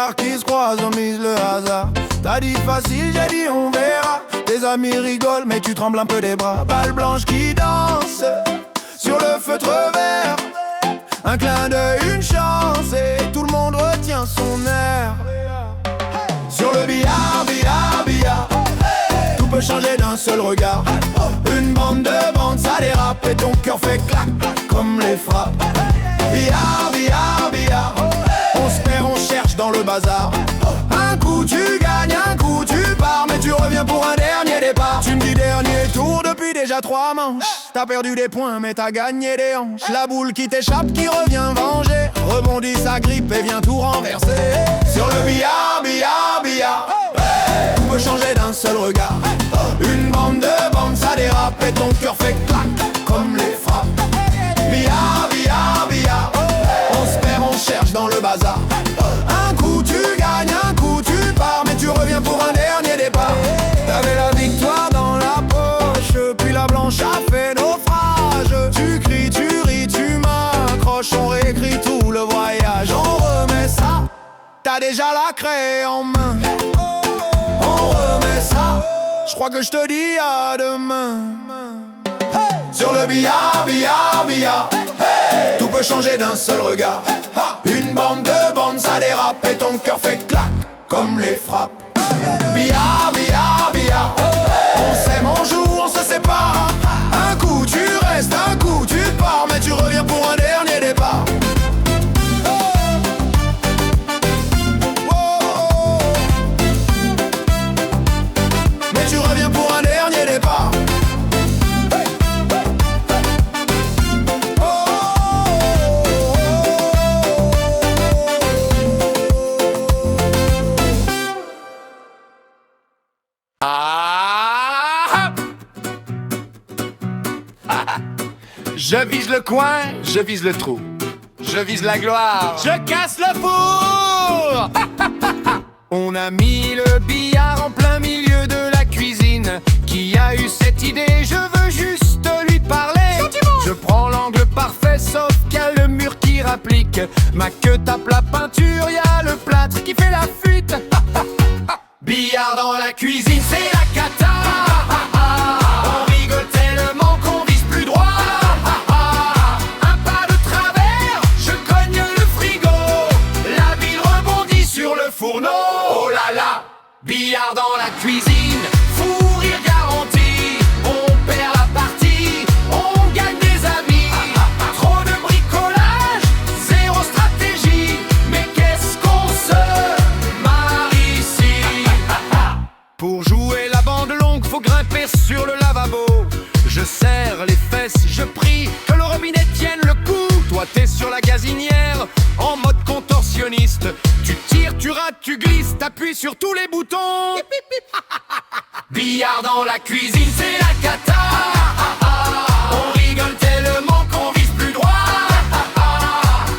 regards qui se croisent, on mise le hasard. T'as dit facile, j'ai dit on verra. Tes amis rigolent, mais tu trembles un peu des bras. Balle blanche qui danse sur le feutre vert. Un clin d'œil, une chance, et tout le monde retient son air. Sur le billard, billard, billard, tout peut changer d'un seul regard. Une bande de bandes, ça dérape, et ton cœur fait clac, comme les frappes. Billard, billard, billard, on se perd, on cherche dans le bazar. Un coup tu gagnes, un coup tu pars, mais tu reviens pour un dernier départ. Tu me dis dernier tour depuis déjà 3 manches. T'as perdu des points mais t'as gagné des hanches. La boule qui t'échappe, qui revient venger, rebondit sa grippe et vient tout renverser. Sur le billard, billard, billard, tout peut changer d'un seul regard. Une bande de bandes, ça dérape et ton cœur fait clac, comme les frappes. Billard, billard, billard, on se perd, on cherche dans le bazar. Un coup tu gagnes, un coup tu pars, mais tu reviens pour un dernier départ. T'avais la victoire dans la poche, puis la blanche a fait naufrage. Tu cries, tu ris, tu m'accroches, on réécrit tout le voyage. On remet ça, t'as déjà la craie en main. On remet ça, je crois que je te dis à demain. Sur le billard, billard, billard, tout peut changer d'un seul regard. Une bande de bandes, ça dérape et ton cœur fait clac, comme les frappes. Billard, billard, billard, on s'aime, on joue, on se sépare. Un coup tu restes, un coup tu pars, mais tu reviens pour un dernier départ. Mais tu reviens pour un dernier départ. Je vise le coin, je vise le trou, je vise la gloire, je casse le four. On a mis le billard en plein milieu de la cuisine. Qui a eu cette idée? Je veux juste lui parler. Je prends l'angle parfait sauf qu'il y a le mur qui rapplique. Ma queue tape la peinture, y a le plâtre qui fait la fuite. Billard dans la cuisine, c'est la cata. On rigole tellement qu'on vise plus droit. Un pas de travers, je cogne le frigo. La bille rebondit sur le fourneau. Oh là là, billard dans la cuisine, fou rire garanti. On perd la partie, on gagne des amis. Trop de bricolage, zéro stratégie. Mais qu'est-ce qu'on se marre ici. Pour jouer la bande longue, faut grimper sur le lavabo. Je serre les fesses, je prie que le robinet tienne le coup. Toi t'es sur la gazinière, en mode contorsionniste. Tu tires, tu rates, tu glisses, t'appuies sur tous les boutons. Billard dans la cuisine, c'est la cata. On rigole tellement qu'on vise plus droit.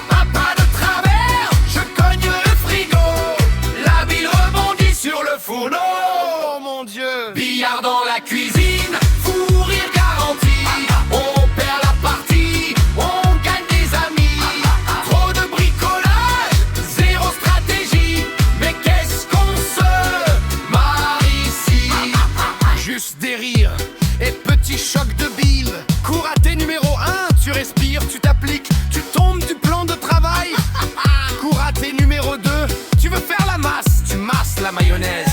Un pas de travers, je cogne le frigo. La bille rebondit sur le fourneau. Oh mon Dieu. Billard dans la cuisine, fou rire garanti. On perd la partie, on gagne des amis. Trop de bricolage, zéro stratégie. Mais qu'est-ce qu'on se marre ici. Juste des rires et petits chocs de bile. Cours à tes numéro 1, tu respires, tu t'appliques, tu tombes du plan de travail. Cours à tes numéro 2, tu veux faire la masse, tu masses la mayonnaise.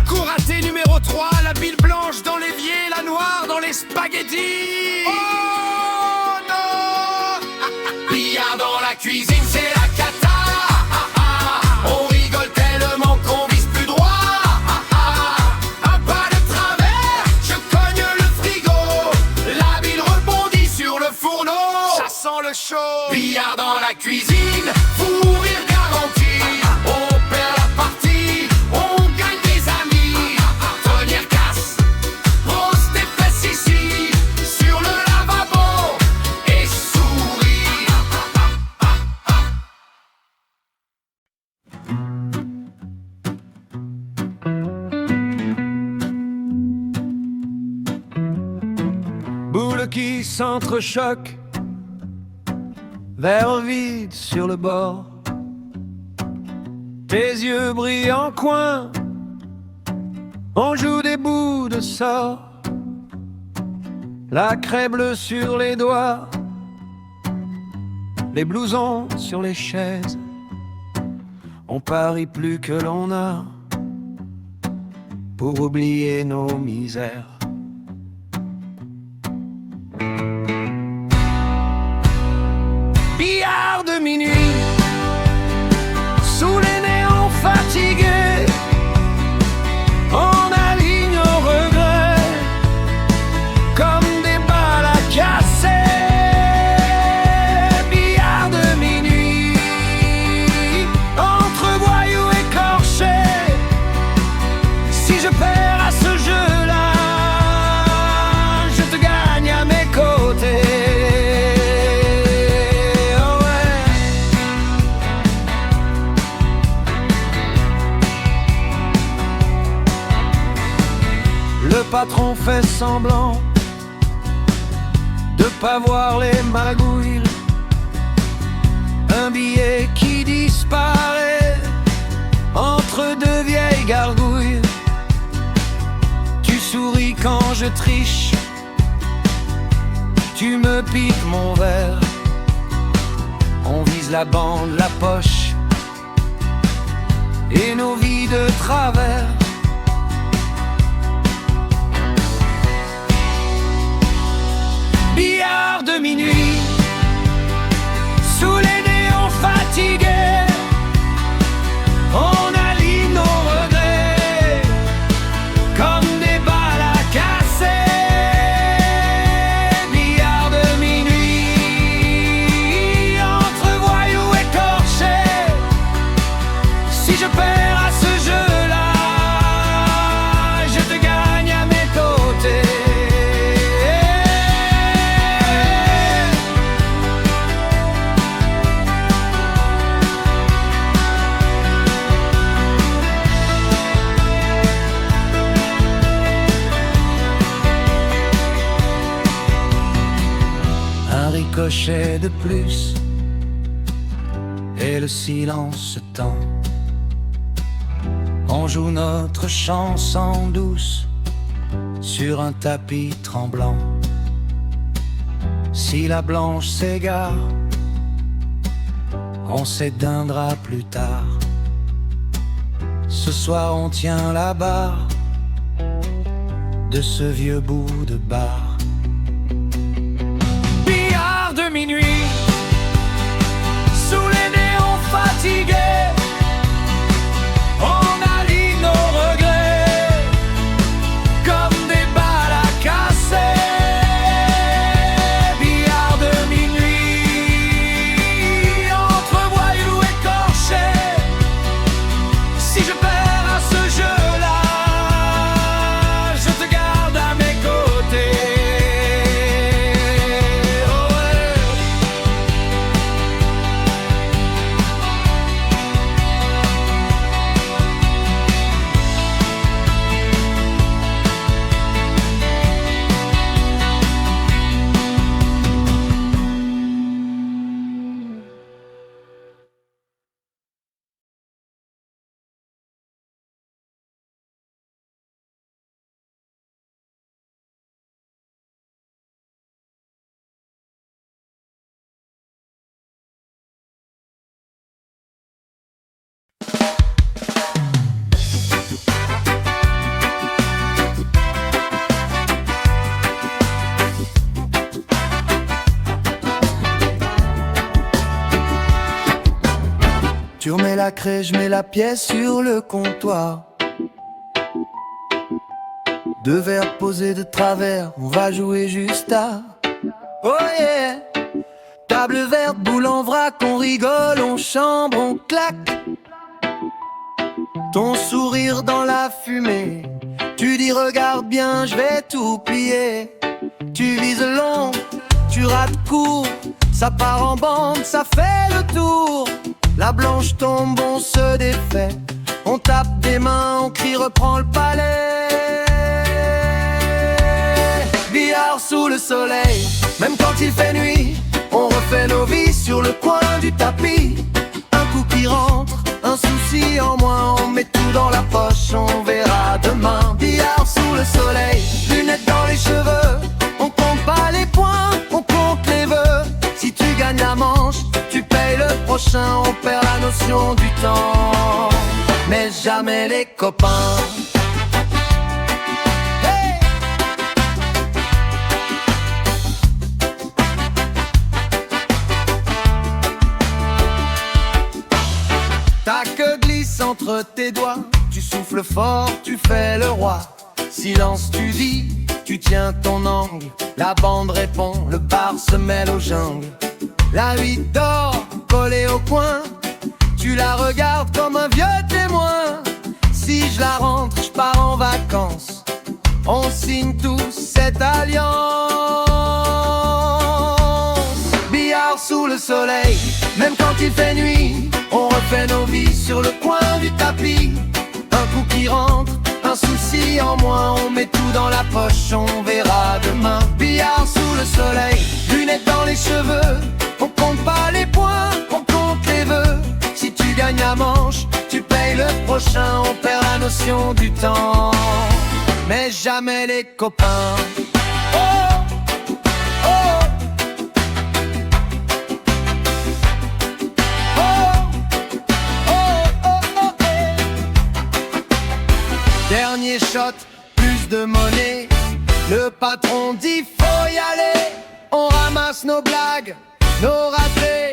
Cours à tes numéro 3, la bile blanche dans l'évier, la noire dans les spaghettis. Oh non. Billard dans la cuisine, c'est la cata. On rigole tellement qu'on vise plus droit. Un pas de travers, je cogne le frigo. La bile rebondit sur le fourneau. Ça sent le chaud. Billard dans la cuisine, fou rire garanti. On perd la partie, on gagne des amis. Tonnerre casse, pose tes fesses ici, sur le lavabo, et souris. Boules qui s'entrechoquent, verre vide sur le bord. tes yeux brillent en coin. On joue des bouts de sort, la craie bleue sur les doigts, les blousons sur les chaises. On parie plus que l'on a pour oublier nos misères. Billard de minuit, sous les néons fatigués, on aligne nos regrets comme des balles à casser. Billard de minuit, entre voyous écorchés. Si je perds à ce jeu-là, je te gagne à mes côtés. Le patron fait semblant de pas voir les magouilles. Un billet qui disparaît entre deux vieilles gargouilles. Tu souris quand je triche, tu me piques mon verre. On vise la bande, la poche et nos vies de travers. Billard de minuit, sous les néons fatigués, on aligne nos regrets comme des balles à casser. Billard de minuit, entre voyous écorchés. Si je perds à ce jeu-là, je te gagne à mes côtés. Ricochet de plus et le silence se tend. On joue notre chanson douce sur un tapis tremblant. Si la blanche s'égare, on s'éteindra plus tard. Ce soir on tient la barre de ce vieux bout de bar. De minuit, sous les néons fatigués, on aligne nos regrets comme des balles à casser. Billard de minuit, entre voyous écorchés. Si je perds à ce jeu-là, je te garde à mes côtés. Tu remets la craie, je mets la pièce sur le comptoir. Deux verres posés de travers, on va jouer juste tard. Oh yeah! Table verte, boule en vrac, on rigole, on chambre, on claque. Ton sourire dans la fumée, tu dis regarde bien, je vais tout plier. Tu vises long, tu rates court, ça part en bande, ça fait le tour. La blanche tombe, on se défait, on tape des mains, on crie reprends le palais. Billard sous le soleil, même quand il fait nuit, on refait nos vies sur le coin du tapis. Un coup qui rentre, un un souci en moins, on met tout dans la poche, on verra demain. Billard sous le soleil, lunettes dans les cheveux, on compte pas les points, on compte les vœux. Si tu gagnes la manche, tu payes le prochain, on perd la notion du temps, mais jamais les copains. Ta queue glisse entre tes doigts, tu souffles fort, tu fais le roi. Silence tu dis, tu tiens ton angle. La bande répond, le bar se mêle aux jungles. La huit dort, collée au coin, tu la regardes comme un vieux témoin. Si je la rentre, je pars en vacances, on signe tous cette alliance. Billard sous le soleil, même quand il fait nuit, on refait nos vies sur le coin du tapis. Un coup qui rentre, un souci en moins, on met tout dans la poche, on verra demain. Billard sous le soleil, lunettes dans les cheveux, on compte pas les points, on compte les vœux. Si tu gagnes la manche, tu payes le prochain, on perd la notion du temps, mais jamais les copains. Oh, oh. Dernier shot, plus de monnaie, le patron dit faut y aller. On ramasse nos blagues, nos ratés,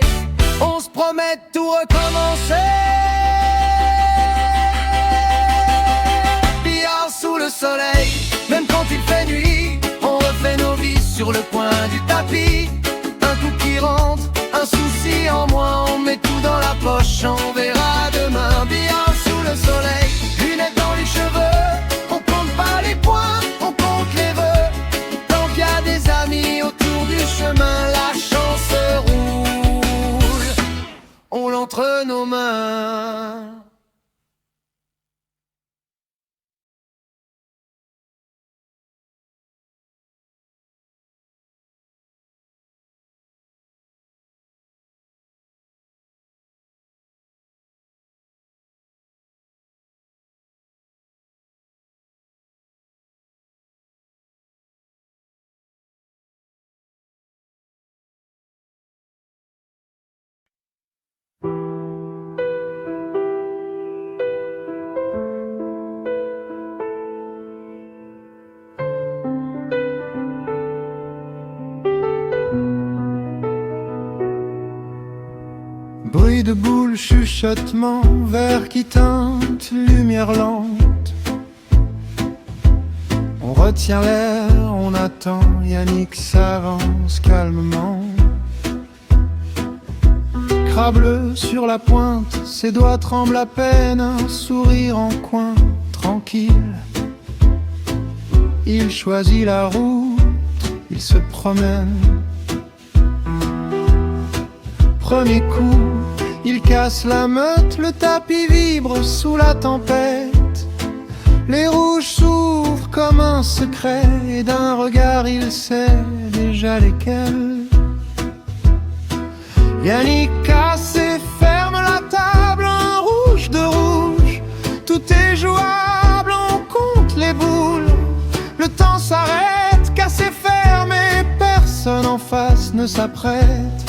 on se promet de tout recommencer. Billard sous le soleil, même quand il fait nuit, on refait nos vies sur le coin du tapis. Un coup qui rentre, un souci en moins, on met tout dans la poche, on verra demain. Billard sous le soleil, lunettes dans les cheveux, on compte pas les points, on compte les vœux. Tant qu'il y a des amis autour du chemin, la chance roule, on l'entre nos mains. Bruit de boules, chuchotement, verre qui teinte, lumière lente. On retient l'air, on attend, Yannick s'avance calmement. Crabe bleu sur la pointe, ses doigts tremblent à peine, un sourire en coin, tranquille. Il choisit la route, il se promène. Premier coup, il casse la meute, le tapis vibre sous la tempête. Les rouges s'ouvrent comme un secret, et d'un regard il sait déjà lesquels. Yannick casse et ferme la table, un rouge de rouge. Tout est jouable, on compte les boules. Le temps s'arrête, casse et ferme, et personne en face ne s'apprête.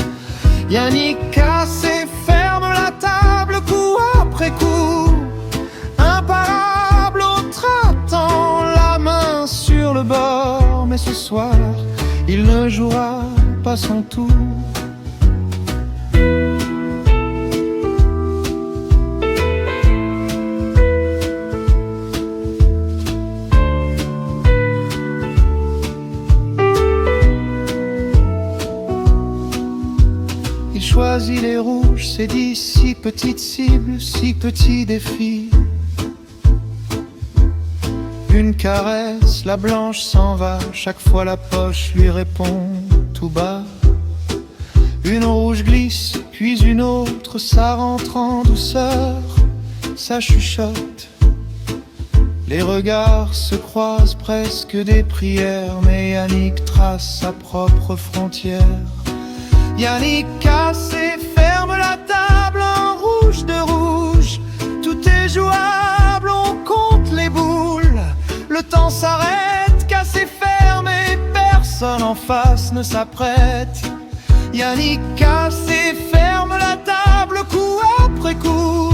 Yannick casse et ferme la table, coup après coup. Imparable, autre attend, la main sur le bord. Mais ce soir, il ne jouera pas son tour. Choisit les rouges, c'est dit, si petite cible, si petit défi. Une caresse, la blanche s'en va, chaque fois la poche lui répond tout bas. Une rouge glisse, puis une autre, ça rentre en douceur, ça chuchote. Les regards se croisent, presque des prières, mais Yannick trace sa propre frontière. Yannick casse et ferme la table, un rouge de rouge. temps s'arrête, cassé fermé, personne en face ne s'apprête. Yannick casse et ferme la table coup après coup.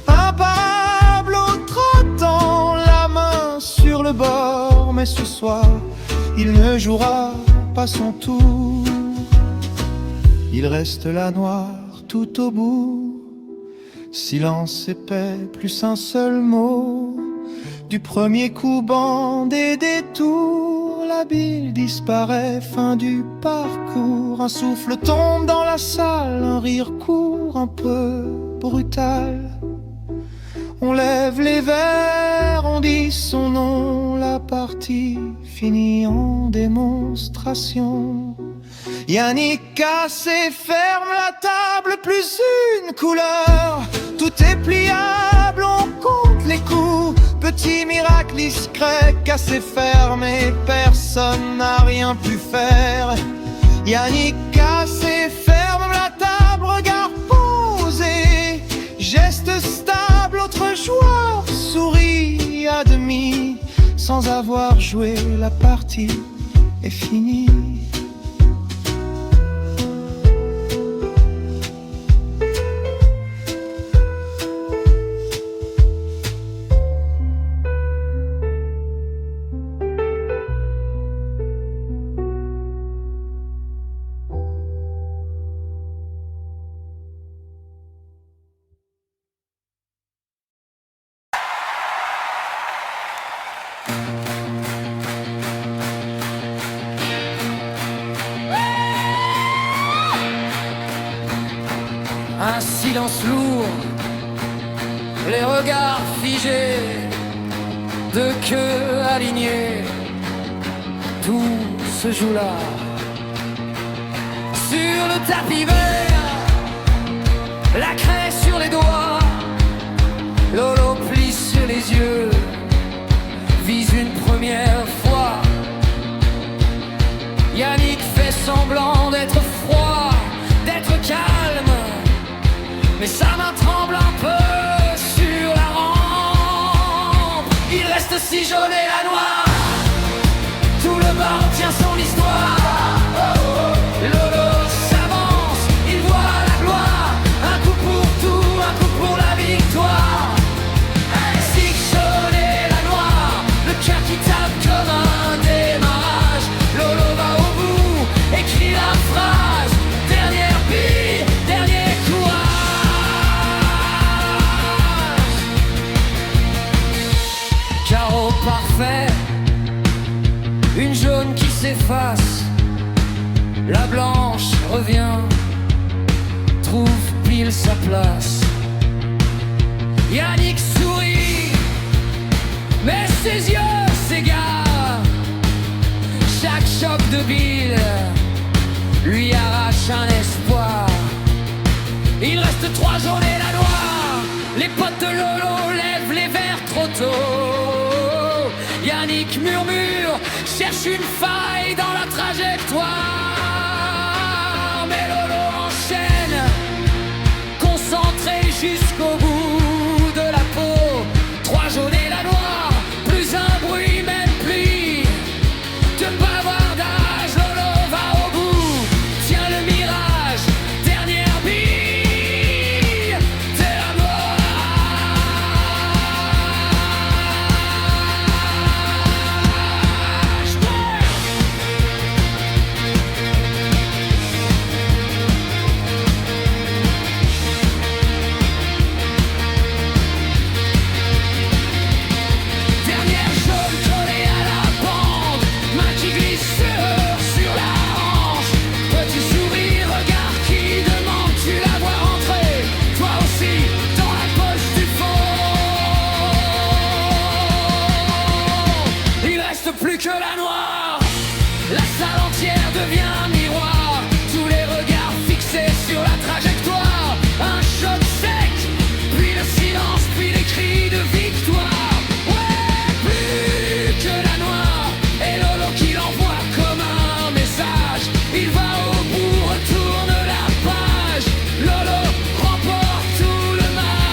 Impable, l'autre tend la main sur le bord, mais ce soir, il ne jouera pas son tour. Il reste là noir tout au bout. Silence épais, plus un seul mot. Du premier coup, bande et détour. La bille disparaît, fin du parcours. Un souffle tombe dans la salle, un rire court, un peu brutal. On lève les verres, on dit son nom. La partie finit en démonstration. Yannick casse et ferme la table, plus une couleur. Tout est pliable, on compte les coups. Petit miracle discret, cassé fermé, personne n'a rien pu faire. Yannick casse et ferme la table, regard posé, geste stable, autre joueur sourit à demi. Sans avoir joué, la partie est finie. Un silence lourd, les regards figés, deux queues alignées, tout se joue là. Sur le tapis vert, la craie sur les doigts, Lolo plisse les yeux, vise une première fois. Yannick fait semblant d'être froid, d'être calme, mais sa main tremble un peu sur la rampe. Il reste si jaune et la noire, tout le bar tient son histoire. Lolo s'avance, il voit la gloire, un coup pour tout, un coup pour la victoire. Si jaune et la noire, le cœur qui tape comme un démarrage. Lolo va au bout, écrit la phrase, dernière bille, dernier courage. Carreau parfait, une jaune qui s'efface, la blanche revient, trouve pile sa place. Yannick sourit, mais ses yeux s'égarent. Chaque choc de bille lui arrache un espoir. Il reste 3 jaunes et la noire. Les potes de Lolo lèvent les verres trop tôt. Yannick murmure, cherche une faille dans la trajectoire. Mais Lolo enchaîne, concentré jusqu'au bout de la peau. 3 jaunes et la noire, plus un bruit, même pli de bavardage. Lolo va au bout, tient le mirage, dernière bille de la mort. Dernière jaune collée à la bande, main qui glisse sur la hanche. Petit sourire, regard qui demande, tu la vois rentrer, toi aussi, dans la poche du fond. Il reste plus que la noire, la salle entière devient un miroir. Tous les regards fixés sur la trajectoire. Un choc sec, puis le silence, puis les cris de victoire. Ouais, plus que la noire, et Lolo qui l'envoie comme un message. Il va au bout, retourne la page. Lolo remporte tout le match.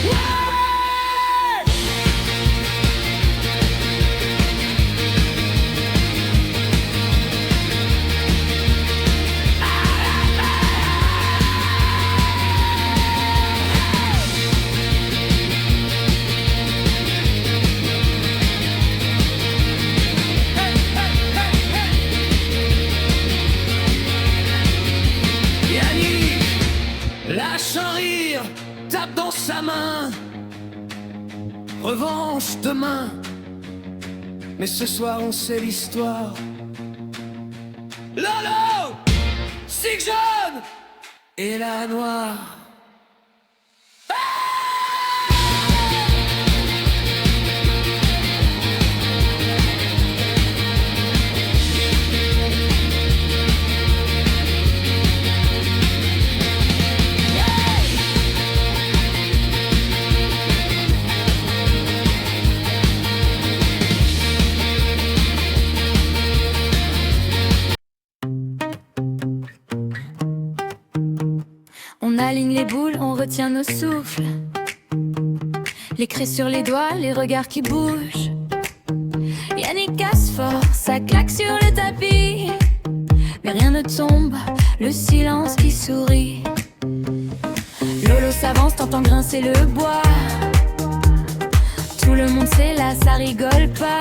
Ouais. sa main. Revanche demain. Mais ce soir on sait l'histoire. Lolo, Sig jaune et la noire. On aligne les boules, on retient nos souffles. Les craies sur les doigts, les regards qui bougent. Yannick casse fort, ça claque sur le tapis. Mais rien ne tombe, le silence qui sourit. Lolo s'avance, t'entends grincer le bois. Tout le monde sait là, ça rigole pas.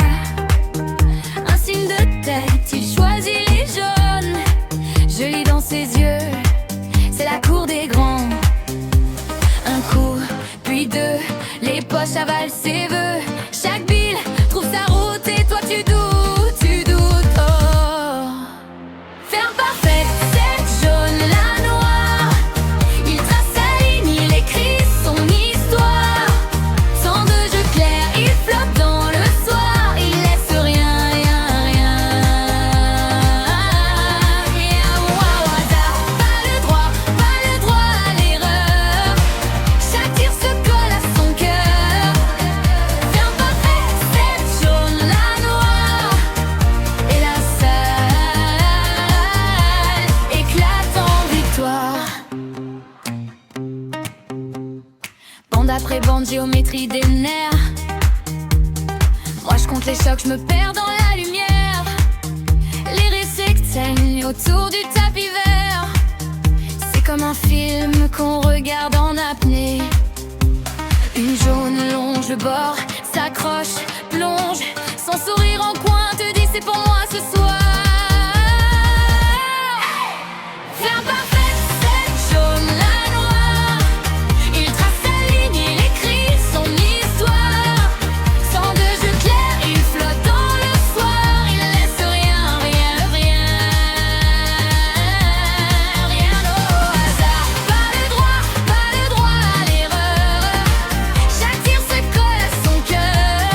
Un signe de tête, il choisit les jaunes. Je lis dans ses yeux, c'est la cour des grands. Un coup, puis deux, les poches avalent ses vœux. Chaque bille trouve sa route et toi tu doutes, tu doutes. Oh, ferme parfaite, cette jaune, la noire. Il trace sa ligne, il écrit son histoire. Sans de jeu clair, il flotte dans le soir. Il laisse rien, rien, rien, rien au hasard. Pas le droit à l'erreur. Chaque tir se colle à son cœur. Ferme parfaite, cette jaune, la noire. Et la salle éclate en victoire. Bande après bande, géométrie des nerfs. Moi je compte les chocs, je me perds dans la lumière. Les récits saignent autour du tapis vert. C'est comme un film qu'on regarde en apnée. Une jaune longe le bord, s'accroche, plonge. Son sourire en coin te dit c'est pour moi ce soir. Ferme parfaite, cette jaune, la noire. Il trace sa ligne, il écrit son histoire. Sans de jeu clair, il flotte dans le soir. Il laisse rien, rien, rien, rien au hasard. Pas le droit à l'erreur. Chaque tir se colle à son cœur.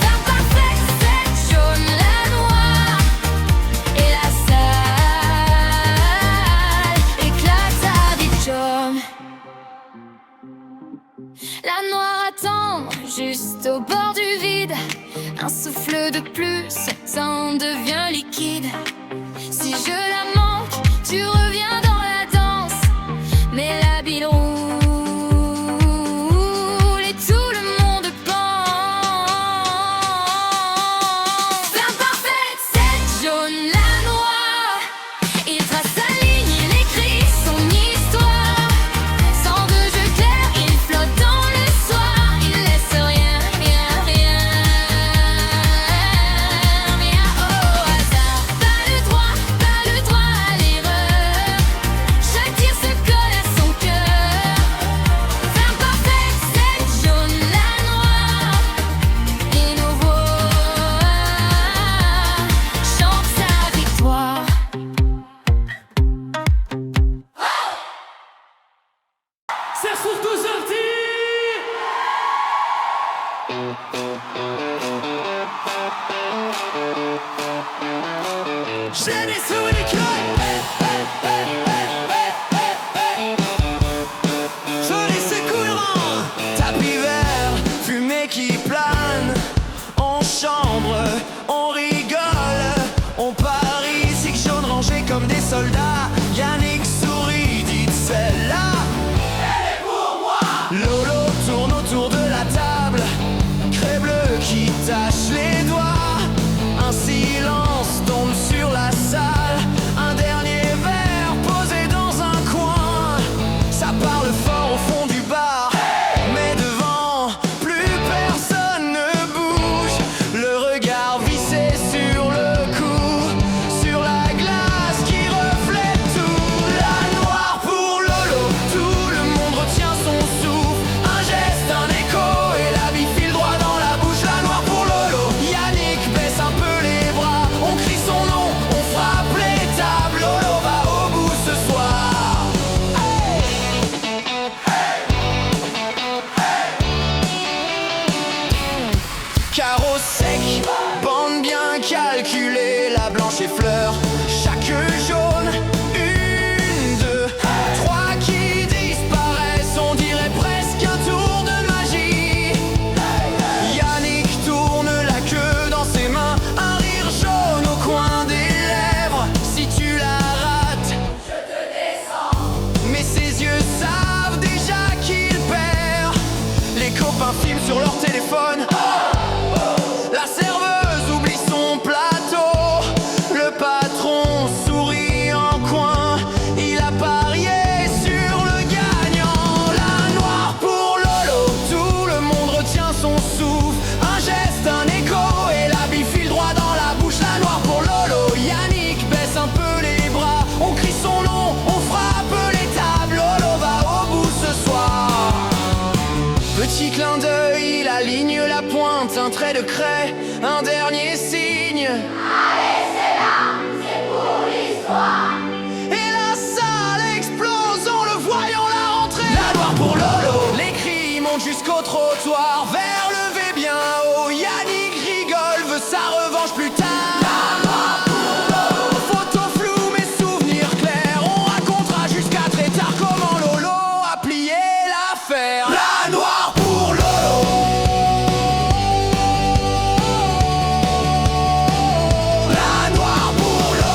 Ferme parfaite, cette jaune, la noire. Et la salle éclate à Dijon. La noire attend juste au bord du vide. Un souffle de plus, ça en devient liquide. Si je la manque, tu reviens dans la danse. Mais la bille roule et tout le monde pense. Ferme parfaite, cette jaune, la noire. Il trace sa ligne, il écrit son histoire. Sans de jeu clair, il flotte dans le soir. Il laisse rien, rien, rien, rien au hasard. Pas le droit à l'erreur. Chaque tir se colle à son cœur. Ferme parfaite, cette jaune, la noire. Et nos voix chantent sa victoire. Ça se trouve tout sorti. J'ai des sous les joli secourant, tapis vert, fumée qui plane. En chambre, on rigole, on parie, Sig jaune rangé comme des soldats. Yannick sourit, dit celle-là, elle est pour moi. Lolo tourne autour de la table, craie bleue qui tache les doigts. Un silence tombe sur la salle, un dernier verre posé dans un coin. Ça parle fort au fond du bar, mais devant, plus personne ne bouge. Le regard vissé sur le cou, sur la glace qui reflète tout. La noire pour Lolo, tout le monde retient son souffle. carreau sec, bande bien calculée, la blanche effleure chaque jaune. Une, deux, trois qui disparaissent, on dirait presque un tour de magie. Yannick tourne la queue dans ses mains, un rire jaune au coin des lèvres. Si tu la rates, je te descends. Mais ses yeux savent déjà qu'il perd. Les copains filment sur leur téléphone. La serveuse oublie son plateau. Le patron sourit en coin. Il a parié sur le gagnant. La noire pour Lolo, tout le monde retient son souffle. Un geste, un écho et la bille file droit dans la bouche. La noire pour Lolo, Yannick baisse un peu les bras. On crie son nom, on frappe les tables. Lolo va au bout ce soir. Petit clin d'œil, il aligne la pointe, un trait de craie, un dernier signe. Allez, c'est là, c'est pour l'histoire. Et la salle explose en le voyant la rentrée. La noire pour Lolo, les cris montent jusqu'au trottoir. Vers levé bien haut, Yannick rigole, veut sa revanche plus tard. La noire pour Lolo, photo floue mais souvenirs clairs. On racontera jusqu'à très tard comment Lolo a plié l'affaire. La noire pour Lolo. La noire pour Lolo.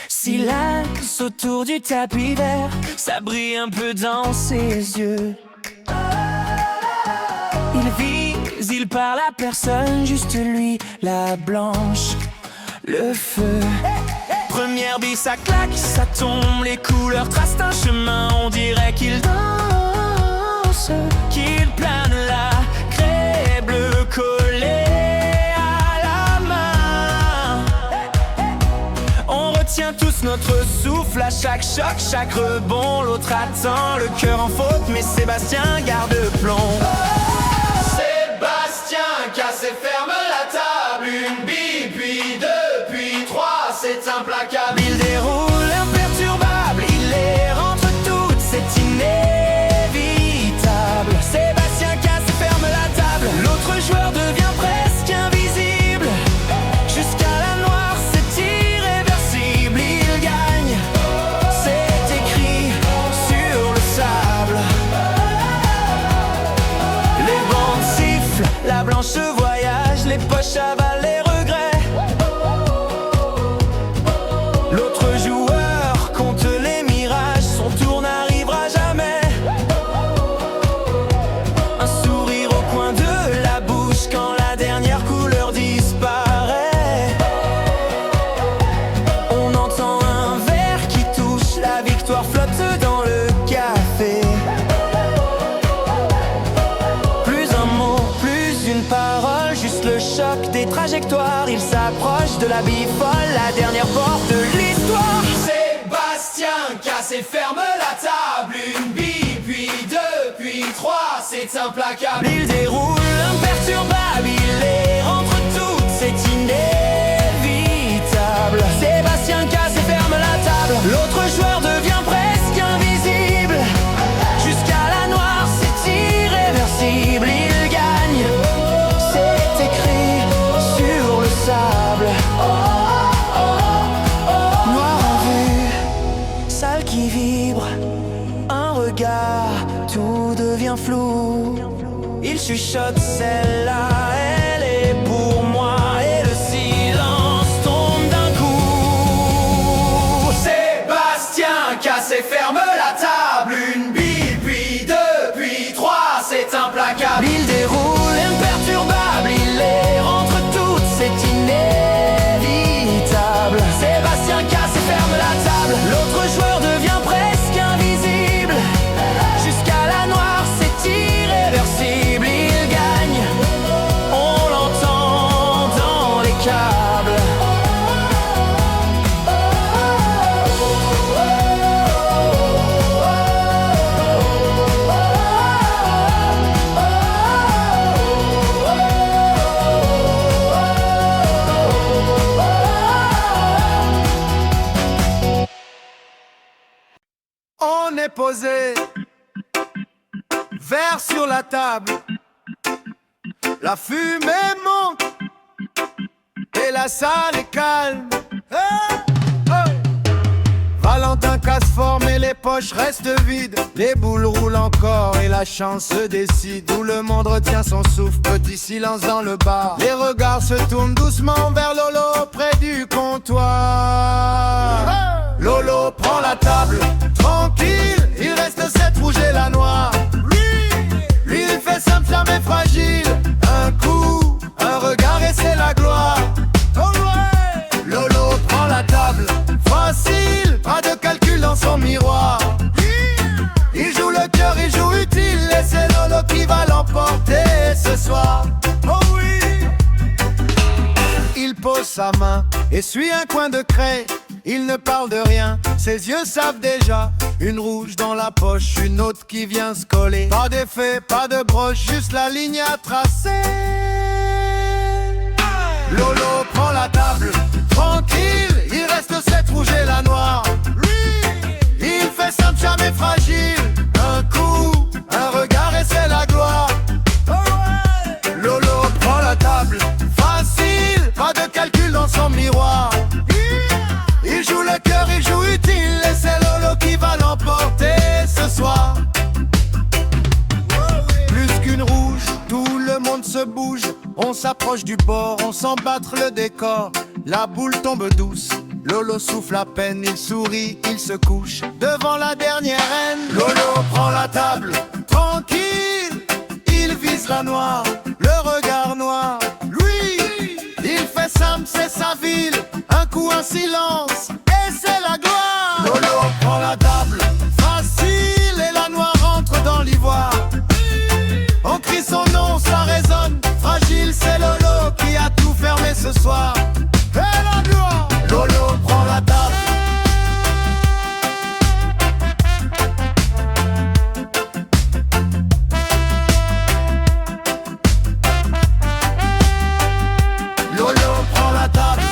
Silence autour du tapis vert, ça brille un peu dans ses yeux. Il vise, il parle à personne, juste lui, la blanche, le feu. Première bille, ça claque, ça tombe, les couleurs tracent un chemin. On dirait qu'il danse, qu'il plane, la craie bleue collée à la main. On retient tous notre souffle à chaque choc, chaque rebond. L'autre attend, le cœur en faute, mais Sébastien garde plomb. Sébastien casse et ferme la table. Une bille, puis deux, puis trois, c'est implacable. Il déroule imperturbable, il les rentre toutes, c'est inévitable. Sébastien casse et ferme la table. L'autre joueur devient presque invisible. Jusqu'à la noire, c'est irréversible. Il gagne, c'est écrit sur le sable. Les bandes sifflent, la blanche voyage, les poches avalent les regrets. L'autre joueur compte les mirages, son tour n'arrivera jamais. Un sourire au coin de la bouche quand la dernière couleur disparaît. On entend un verre qui touche, la victoire flotte dans le café. Plus un mot, plus une parole, juste le choc des trajectoires. Il s'approche de la bille folle, la dernière porte de l'histoire. Sébastien casse et ferme la table. Une bille, puis deux, puis trois, c'est implacable. Il déroule imperturbable, il les rentre toutes, c'est inévitable. Sébastien casse et ferme la table. L'autre joueur devient presque invisible. Jusqu'à la noire, c'est irréversible. Il gagne, c'est écrit sur le sable. Noir en vue, salle qui vibre, un regard, tout devient flou. Il chuchote, celle-là, elle est pour moi. Et le silence tombe d'un coup. Sébastien casse et ferme la table. Une bille, puis deux, puis trois, c'est implacable. Il déroule imperturbable, il les rentre toutes, c'est inévitable. Sébastien casse et ferme la table. L'autre joueur devient presque invisible. Jusqu'à la noire, c'est irréversible. Il gagne, on verre sur la table. La fumée monte et la salle est calme. Valentin casse forme et les poches restent vides. Les boules roulent encore et la chance se décide. Où le monde retient son souffle, petit silence dans le bar. Les regards se tournent doucement vers Lolo près du comptoir. Lolo prend la table, tranquille, il reste 7 rouges et la noire. Lui il fait simple jamais fragile. Un coup, un regard et c'est la gloire. Lolo prend la table, facile, pas de calcul dans son miroir. Il joue le cœur, il joue utile, et c'est Lolo qui va l'emporter ce soir. Oh oui. Il pose sa main et suit un coin de craie. Il ne parle de rien, ses yeux savent déjà. Une rouge dans la poche, une autre qui vient se coller. Pas d'effet, pas de broche, juste la ligne à tracer. Lolo prend la table, tranquille, il reste 7 rouges et la noire. Il fait simple, jamais fragile. Un coup, un regard et c'est la gloire. Lolo prend la table, facile, pas de calcul dans son miroir. Il joue le cœur, il joue utile, et c'est Lolo qui va l'emporter ce soir. Plus qu'une rouge, tout le monde se bouge. On s'approche du bord, on sent battre le décor. La boule tombe douce, Lolo souffle à peine, il sourit, il se couche devant la dernière reine. Lolo prend la table, tranquille, il vise la noire, le regard noir. Lui, il fait simple, c'est sa ville, un coup, un silence, et c'est la gloire. Lolo prend la table, facile, et la noire rentre dans l'ivoire. On crie son nom, ça résonne, fragile, c'est Lolo qui a tout fermé ce soir. Et la gloire. Lolo prend la table. Lolo prend la table.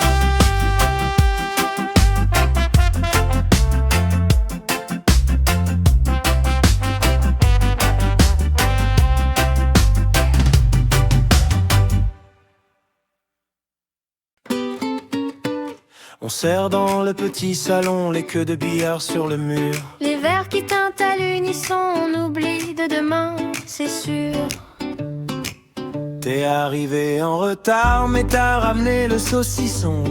On sert dans le petit salon, les queues de billard sur le mur. Les verres qui teintent à l'unisson, on oublie de demain, c'est sûr. T'es arrivé en retard, mais t'as ramené le saucisson.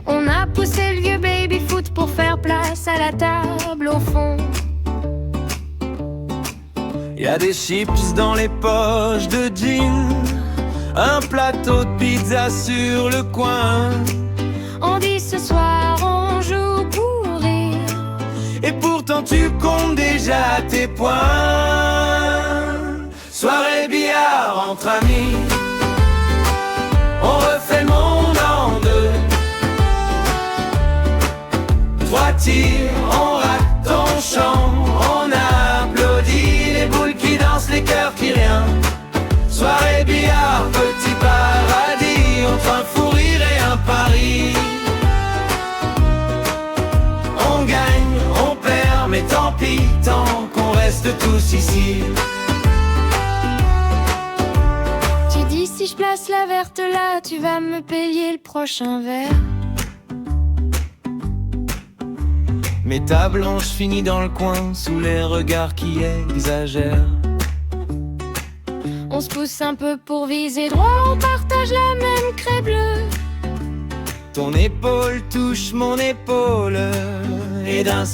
On a poussé le vieux baby-foot pour faire place à la table au fond. Y'a des chips dans les poches de jeans, un plateau de pizza sur le coin. On dit ce soir on joue pour rire, et pourtant tu comptes déjà tes points. Soirée billard entre amis, on refait le monde en deux. 3 tirs, on rate, on chante, on applaudit. Les boules qui dansent, les cœurs qui rien. Soirée billard, petit paradis, entre un fou rire et un pari. On gagne, on perd, mais tant pis, tant qu'on reste tous ici. Tu dis si je place la verte là, tu vas me payer le prochain verre. Mais ta blanche finit dans le coin, sous les regards qui exagèrent. On se pousse un peu pour viser droit, on partage la même craie bleue. Ton épaule touche mon épaule, et d'un